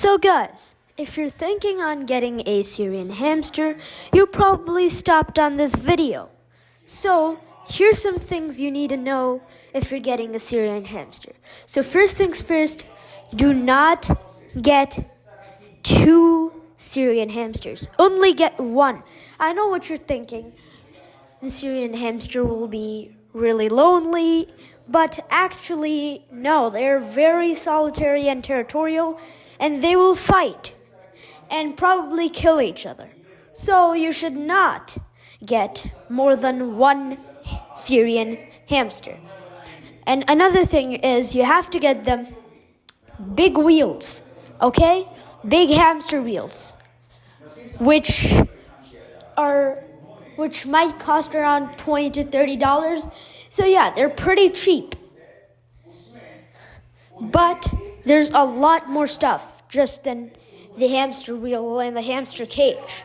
So guys, if you're thinking on getting a Syrian hamster, you probably stopped on this video. So here's some things you need to know if you're getting a Syrian hamster. So first things first, do not get 2 Syrian hamsters. Only get 1. I know what you're thinking. The Syrian hamster will be really lonely, but actually, no, they're very solitary and territorial, and they will fight and probably kill each other. So you should not get more than 1 Syrian hamster. And another thing is you have to get them big wheels, okay? Big hamster wheels, which might cost around $20 to $30. So yeah, they're pretty cheap. But there's a lot more stuff just than the hamster wheel and the hamster cage.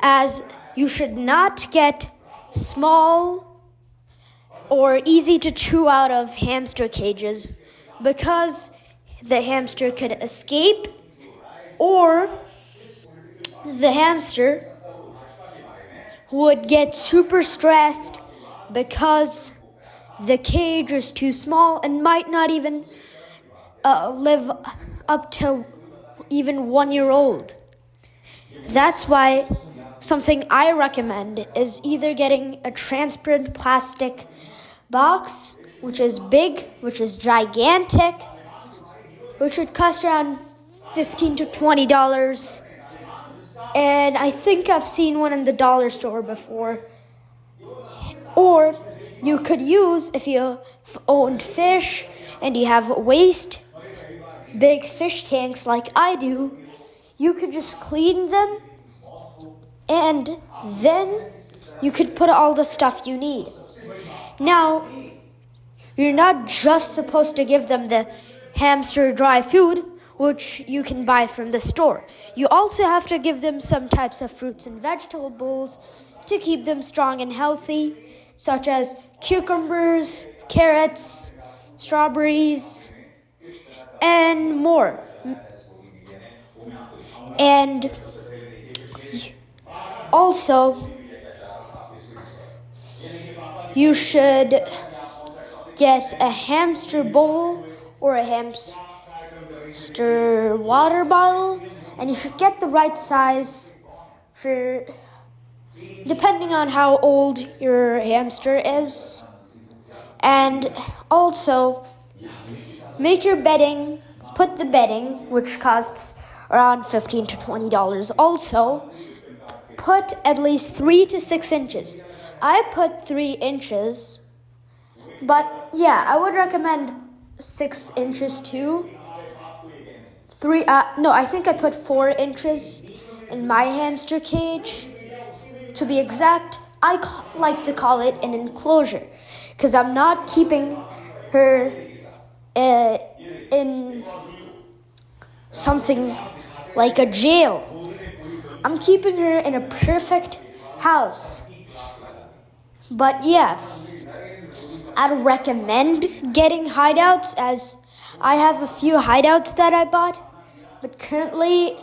As you should not get small or easy to chew out of hamster cages because the hamster could escape, or the hamster would get super stressed because the cage is too small and might not even live up to even 1 year old. That's why something I recommend is either getting a transparent plastic box, which is big, which is gigantic, which would cost around $15 to $20. And I think I've seen one in the dollar store before. Or you could use, if you own fish and you have waste big fish tanks like I do, you could just clean them and then you could put all the stuff you need. Now, you're not just supposed to give them the hamster dry food, which you can buy from the store. You also have to give them some types of fruits and vegetables to keep them strong and healthy, such as cucumbers, carrots, strawberries, and more. And also, you should get a hamster bowl or a hamster water bottle, and you should get the right size for depending on how old your hamster is. And also, make your bedding, put the bedding, which costs around $15 to $20. Also, put at least 3 to 6 inches. I put 3 inches, but yeah, I would recommend 6 inches too. I think I put 4 inches in my hamster cage. To be exact, I like to call it an enclosure because I'm not keeping her in something like a jail. I'm keeping her in a perfect house. But yeah, I'd recommend getting hideouts, as I have a few hideouts that I bought, but currently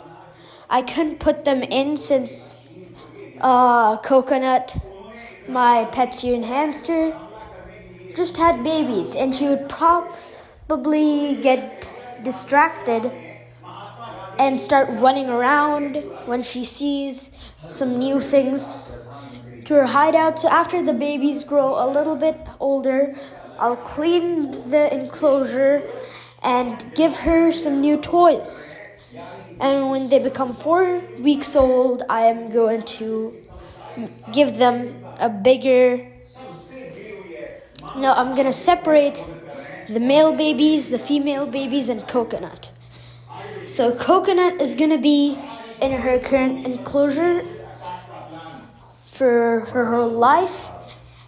I couldn't put them in since Coconut, my pet Syrian hamster, just had babies, and she would probably get distracted and start running around when she sees some new things to her hideout. So after the babies grow a little bit older, I'll clean the enclosure and give her some new toys. And when they become 4 weeks old, I am going to give them I'm going to separate the male babies, the female babies, and Coconut. So Coconut is going to be in her current enclosure for her whole life,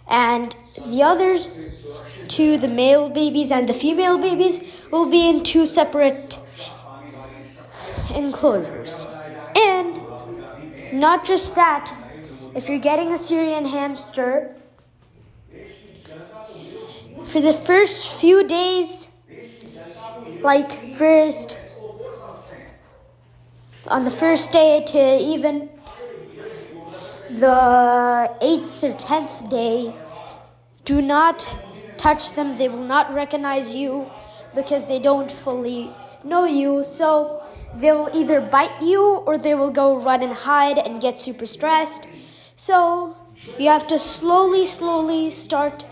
and the other 2, the male babies and the female babies, will be in 2 separate enclosures. And not just that, if you're getting a Syrian hamster, for the first few days, like first on the first day to even the 8th or 10th day, do not touch them. They will not recognize you because they don't fully know you. So they'll either bite you or they will go run and hide and get super stressed. So you have to slowly start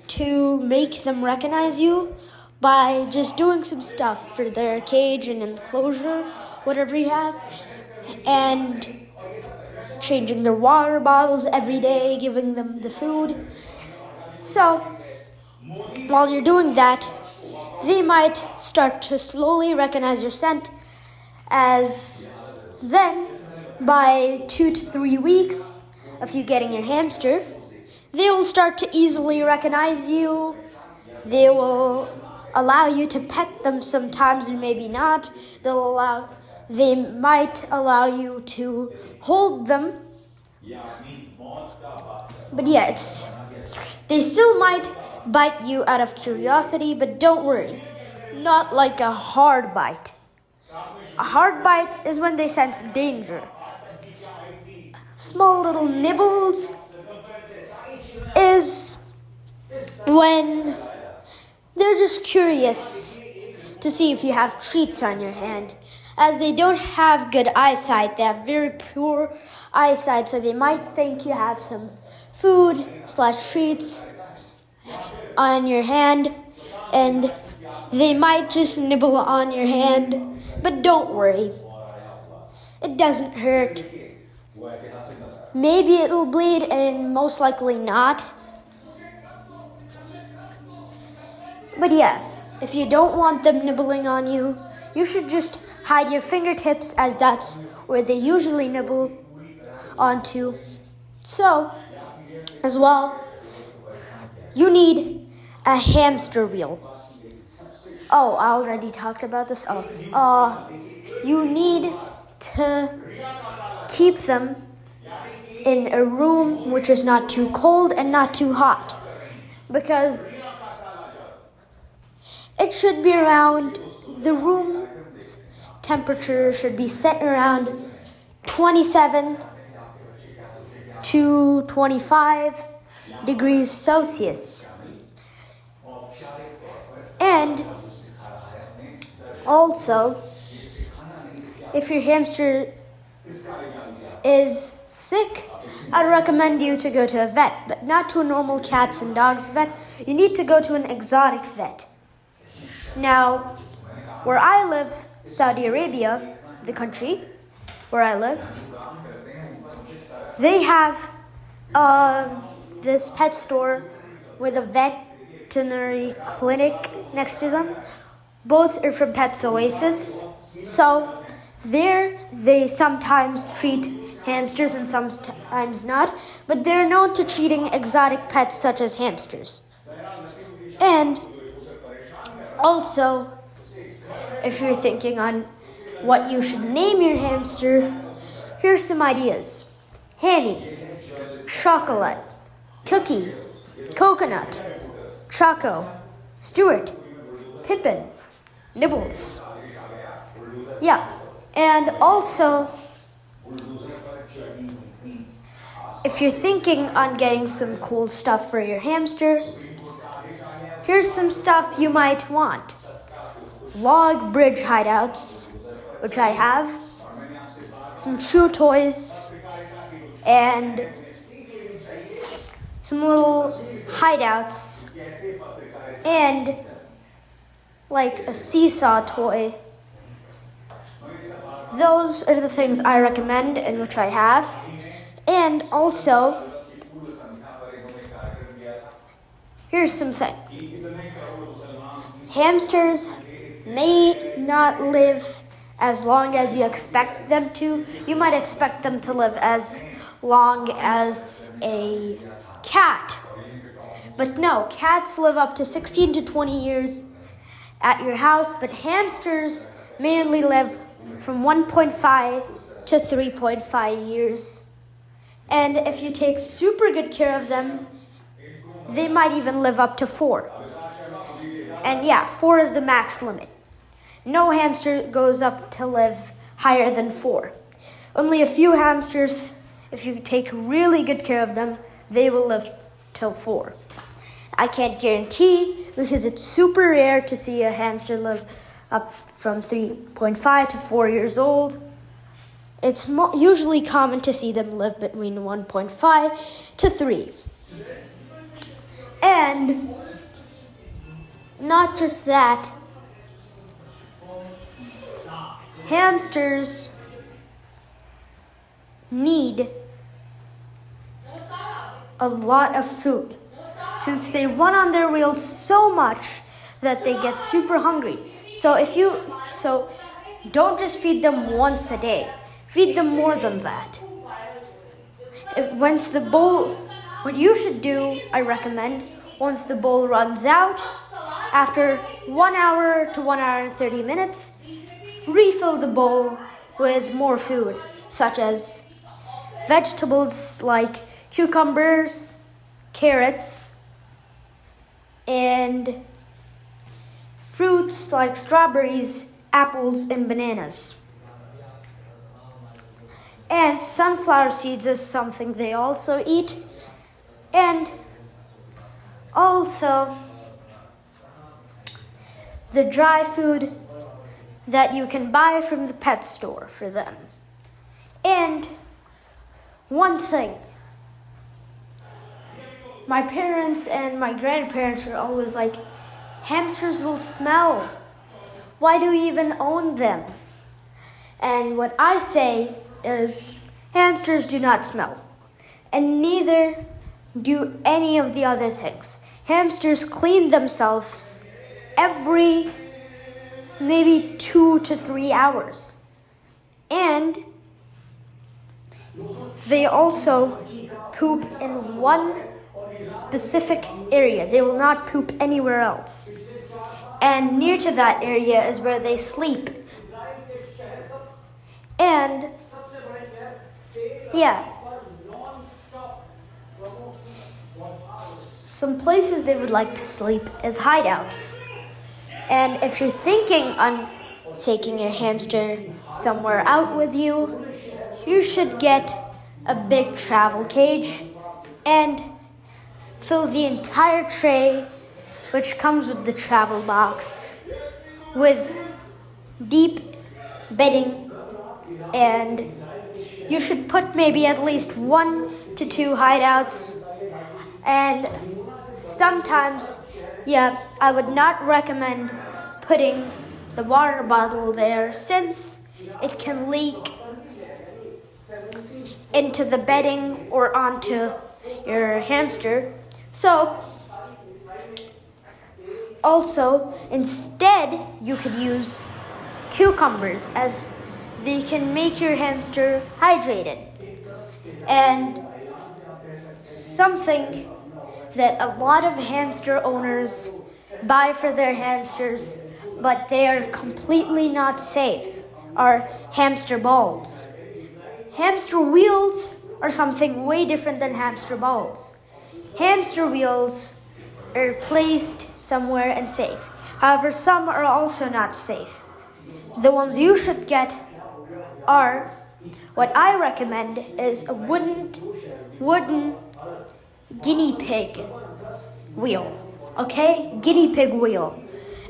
to make them recognize you by just doing some stuff for their cage and enclosure, whatever you have, and changing their water bottles every day, giving them the food. So while you're doing that, they might start to slowly recognize your scent. As then, by 2 to 3 weeks of you getting your hamster, they will start to easily recognize you. They will allow you to pet them sometimes and maybe not. They might allow you to hold them. But yeah, they still might bite you out of curiosity, but don't worry. Not like a hard bite. A hard bite is when they sense danger. Small little nibbles is when they're just curious to see if you have treats on your hand. As they don't have good eyesight, they have very poor eyesight, so they might think you have some food/treats on your hand, and they might just nibble on your hand. But don't worry, it doesn't hurt. Maybe it'll bleed, and most likely not. But yeah, if you don't want them nibbling on you, you should just hide your fingertips, as that's where they usually nibble onto. So, as well, you need a hamster wheel. Oh, I already talked about this. You need to keep them in a room which is not too cold and not too hot, because it should be around, the room's temperature should be set around 27 to 25 degrees Celsius. And also, if your hamster is sick, I'd recommend you to go to a vet, but not to a normal cats and dogs vet. You need to go to an exotic vet. Now, where I live, Saudi Arabia, the country where I live, they have this pet store with a veterinary clinic next to them. Both are from Pets Oasis. So there they sometimes treat hamsters and sometimes not, but they're known to treating exotic pets such as hamsters. And also, if you're thinking on what you should name your hamster, here's some ideas. Hanny, Chocolate, Cookie, Coconut, Choco, Stuart, Pippin, Nibbles. Yeah, and also, if you're thinking on getting some cool stuff for your hamster, here's some stuff you might want. Log bridge hideouts, which I have, some chew toys, and some little hideouts, and like a seesaw toy. Those are the things I recommend and which I have. And also, here's something. Hamsters may not live as long as you expect them to. You might expect them to live as long as a cat. But no, cats live up to 16 to 20 years at your house, but hamsters mainly live from 1.5 to 3.5 years. And if you take super good care of them, they might even live up to 4. And yeah, 4 is the max limit. No hamster goes up to live higher than 4. Only a few hamsters, if you take really good care of them, they will live till 4. I can't guarantee because it's super rare to see a hamster live up from 3.5 to 4 years old. It's usually common to see them live between 1.5 to 3. And not just that, hamsters need a lot of food since they run on their wheels so much that they get super hungry. So don't just feed them once a day. Feed them more than that. What you should do, I recommend, once the bowl runs out, after 1 hour to 1 hour and 30 minutes, refill the bowl with more food, such as vegetables like cucumbers, carrots, and fruits like strawberries, apples, and bananas. And sunflower seeds is something they also eat. And also the dry food that you can buy from the pet store for them. And one thing, my parents and my grandparents are always like, hamsters will smell. Why do we even own them? And what I say is, hamsters do not smell. And neither do any of the other things. Hamsters clean themselves every maybe 2 to 3 hours. And they also poop in one specific area. They will not poop anywhere else. And near to that area is where they sleep. And yeah, some places they would like to sleep is hideouts. And if you're thinking on taking your hamster somewhere out with you, you should get a big travel cage and fill the entire tray, which comes with the travel box, with deep bedding. And you should put maybe at least 1 to 2 hideouts. And sometimes, I would not recommend putting the water bottle there since it can leak into the bedding or onto your hamster. So, also, instead, you could use cucumbers as they can make your hamster hydrated. And something that a lot of hamster owners buy for their hamsters, but they are completely not safe, are hamster balls. Hamster wheels are something way different than hamster balls. Hamster wheels are placed somewhere and safe. However, some are also not safe. The ones you should get are, what I recommend is a wooden guinea pig wheel. Okay? Guinea pig wheel.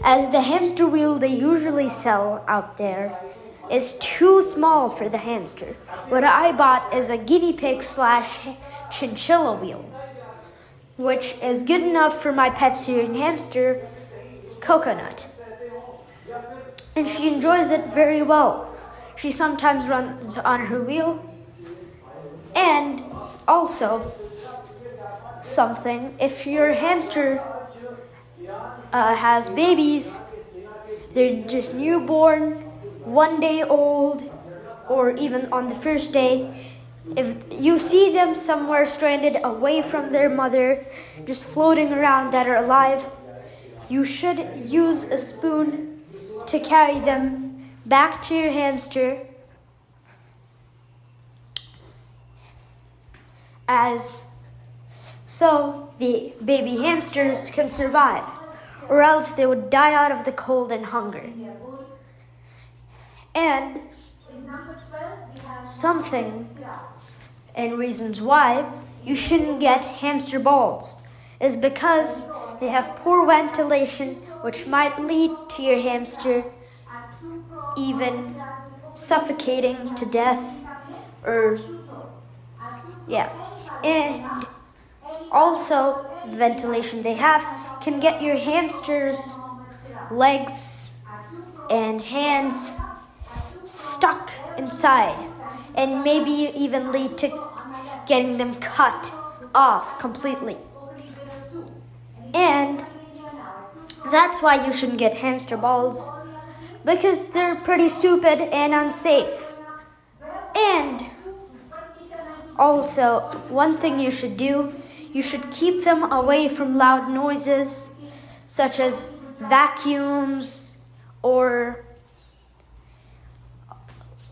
As the hamster wheel they usually sell out there is too small for the hamster. What I bought is a guinea pig / chinchilla wheel, which is good enough for my pet Syrian hamster, Coconut. And she enjoys it very well. She sometimes runs on her wheel. And also, something, if your hamster has babies, they're just newborn, 1 day old, or even on the first day, if you see them somewhere stranded away from their mother, just floating around that are alive, you should use a spoon to carry them back to your hamster, so the baby hamsters can survive, or else they would die out of the cold and hunger. And something and reasons why you shouldn't get hamster balls is because they have poor ventilation, which might lead to your hamster even suffocating to death, or and also the ventilation they have can get your hamster's legs and hands stuck inside and maybe even lead to getting them cut off completely. And that's why you shouldn't get hamster balls, because they're pretty stupid and unsafe. And also, one thing you should do, you should keep them away from loud noises such as vacuums or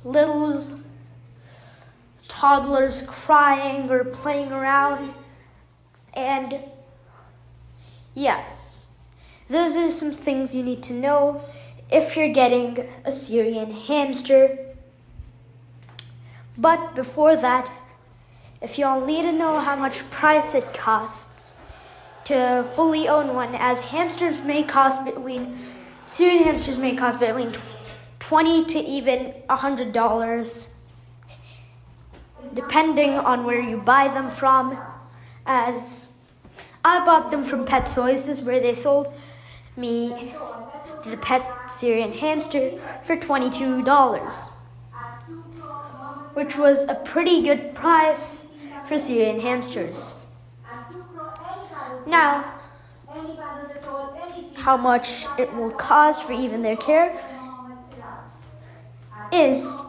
little toddlers crying or playing around. And those are some things you need to know if you're getting a Syrian hamster. But before that, if y'all need to know how much price it costs to fully own one, as Syrian hamsters may cost between $20 to even $100, depending on where you buy them from. As I bought them from Pet Sources, where they sold me the pet Syrian hamster for $22, which was a pretty good price for Syrian hamsters. Now, how much it will cost for even their care is,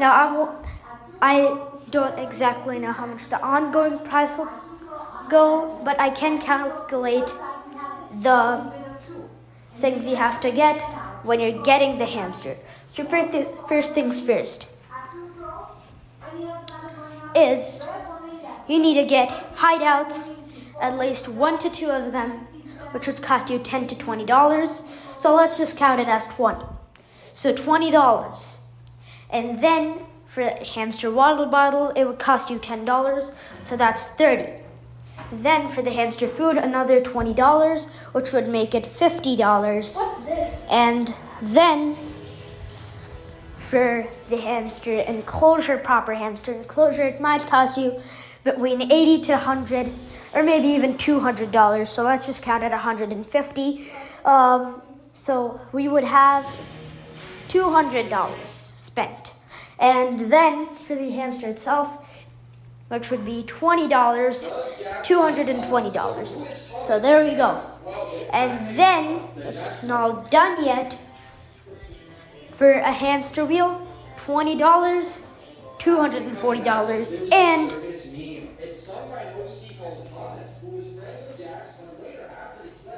I don't exactly know how much the ongoing price will go, but I can calculate the things you have to get when you're getting the hamster. So first things first is you need to get hideouts, at least 1 to 2 of them, which would cost you $10 to $20. So let's just count it as 20. So $20. And then for the hamster water bottle, it would cost you $10, so that's $30. Then for the hamster food, another $20, which would make it $50. What's this? And then for the hamster enclosure, proper hamster enclosure, it might cost you between $80 to $100, or maybe even $200. So let's just count it $150. So we would have $200 spent. And then for the hamster itself, which would be $20, $220. So there we go. And then, it's not done yet. For a hamster wheel, $20, $240. And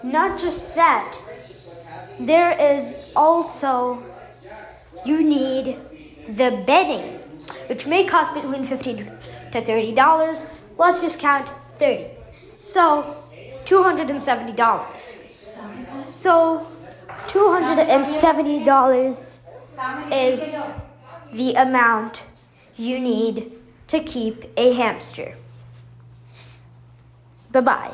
not just that, there is also, you need the bedding, which may cost between $15 to $30. Let's just count 30. So $270. So $270 is the amount you need to keep a hamster. Bye-bye.